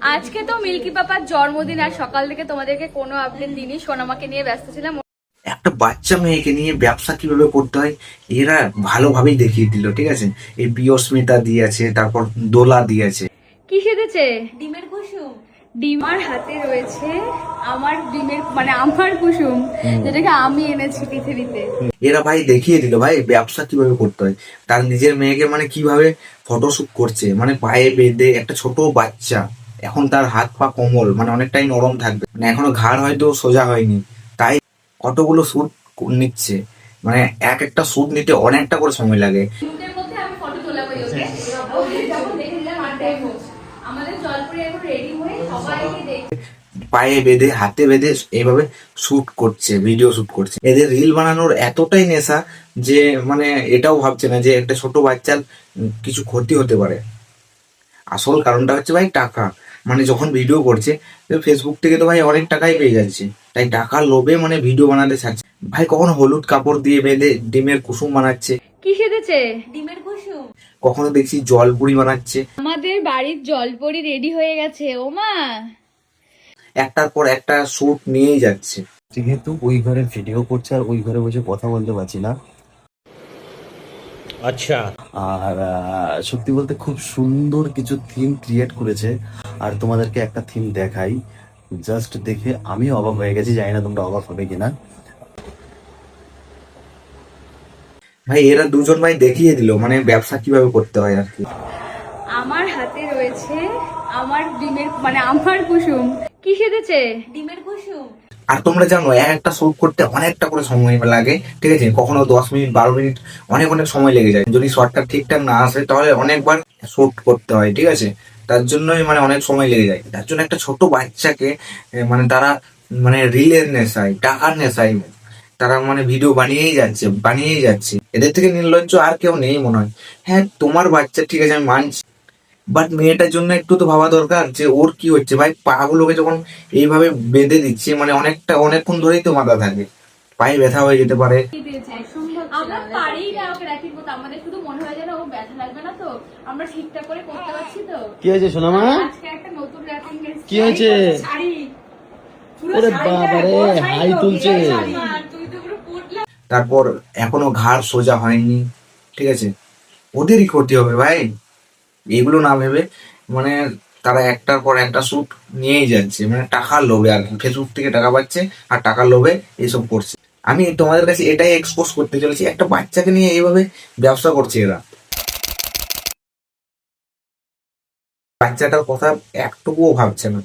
আজকে তো মিল্কি পাপার জন্মদিন, আর সকাল থেকে তোমাদেরকে কোনো আপডেট দিইনি, সোনামাকে নিয়ে ব্যস্ত ছিলাম। একটা বাচ্চা মেয়েকে নিয়ে ব্যবসা কিভাবে করতে হয় এরা ভালোভাবেই দেখিয়ে দিল, ঠিক আছে। এই বিয়স্মিতা দিয়েছে, তারপর দোলা দিয়েছে। কি সেধেছে? ডিমের কুসুম। ডিমার হাতে রয়েছে আমার ডিমের মানে আমার কুসুম, যেটাকে আমি এনেছি পৃথিবীতে। এরা ভাই দেখিয়ে দিল ভাই ব্যবসা কিভাবে করতে হয়। তার নিজের মেয়েকে মানে কিভাবে ফটোশুট করছে, মানে পায়ে বেঁধে একটা ছোট বাচ্চা। এখন তার হাত পা কোমল, মানে অনেকটাই নরম থাকবে, মানে এখনো ঘাড় হয়তো সোজা হয়নি, তাই কতগুলো শ্যুট নিচ্ছে। মানে এক একটা শ্যুট নিতে অনেকটা করে সময় লাগে। মিনিটের মধ্যে আমি ফটো তোলাবো ওকে। ওকে যখন দেখে দিলাম, আর দেখো আমাদের জলপুরি এখন রেডি হয়ে সবাইকে দেখ পায়ে বেঁধে হাতে বেঁধে এইভাবে শুট করছে, ভিডিও শুট করছে। এদের রিল বানানোর এতটাই নেশা যে মানে এটাও ভাবছে না যে একটা ছোট বাচ্চার কিছু ক্ষতি হতে পারে। আসল কারণটা হচ্ছে ভাই টাকা। মানে যখন ভিডিও করছে ফেসবুক থেকে তো ভাই অনেক টাকাই পেয়ে যাচ্ছে, তাই টাকার লোভে মানে ভিডিও বানাতে ছাড়ছে। ভাই কখনো হলুদ কাপড় দিয়ে বেঁধে ডিমের কুসুম বানাচ্ছে, কি সেধেছে? ডিমের কুসুম। কখনো দেখছি জলপুরি বানাচ্ছে। আমাদের বাড়ির জলপরি রেডি হয়ে গেছে ওমা। একটার পর একটা শুট নিয়েই যাচ্ছে। যেহেতু ওই ঘরে ভিডিও করছে আর ওই ঘরে বসে কথা বলতে পারছি না। আচ্ছা। আর সত্যি বলতে খুব সুন্দর কিছু থিম ক্রিয়েট করেছে। আর তোমাদেরকে একটা থিম দেখাই, জাস্ট দেখে আমিও অবাক হয়ে গেছি, জানি না তোমরা অবাক হবে কিনা। ভাই এরা দুজন ভাই দেখিয়ে দিল মানে ব্যবসা কিভাবে করতে হয় আর কি। আমার হাতে রয়েছে আমার ডিমের মানে আমার কুসুম। কি সেধেছে? ডিমের কুসুম। আর তোমরা জানো একটা শুট করতে অনেকটা করে সময় লাগে, ঠিক আছে। কখনো 10 মিনিট 12 মিনিট অনেক অনেক সময় লেগে যায়। যদি শর্টটা ঠিকঠাক না আসে তাহলে অনেকবার শুট করতে হয়, ঠিক আছে। তার জন্যই মানে অনেক সময় লেগে যায়। তার জন্য একটা ছোট বাচ্চাকে মানে তারা মানে রিলের নেশায় টাকার নেশায় তারা মানে ভিডিও বানিয়েই যাচ্ছে। এদের থেকে নির্লজ্জ আর কেউ নেই মনে হয়। হ্যাঁ তোমার বাচ্চা, ঠিক আছে আমি মানছি, বাট মেয়েটার জন্য একটু তো ভাবা দরকার যে ওর কি হচ্ছে। ভাই পা গুলোকে যখন এইভাবে বেঁধে দিচ্ছে মানে অনেকক্ষণ ধরেই তো বাঁধা থাকে, পায়ে ব্যথা হয়ে যেতে পারে। আমরা পারি না ওকে রাখি করতে, আমাদের শুধু মনে হয় যেন ও ব্যথা লাগবে না, তো আমরা ঠিকঠাক করে করতে পারছি তো। কি হয়েছে সোনামা? আজকে একটা নতুন র্যাপিং কি হয়েছে? শাড়ি ওরে বাবা রে, হাই তুলছে। তুই তো পুরো পুটলা। তারপর এখনো ঘাড় সোজা হয়নি, ঠিক আছে। ওদেরই ক্ষতি হবে ভাই এগুলো না ভেবে। মানে তারা একটার পর একটা শুট নিয়েই যাচ্ছে, মানে টাকার লোভে আর কি। ফেসবুক থেকে টাকা পাচ্ছে আর টাকার লোভে এইসব করছে। আমি তোমাদের কাছে এটাই এক্সপোজ করতে চলেছি, একটা বাচ্চাকে নিয়ে এইভাবে ব্যবসা করছে এরা। বাচ্চাটার কথা একটুকুও ভাবছে না।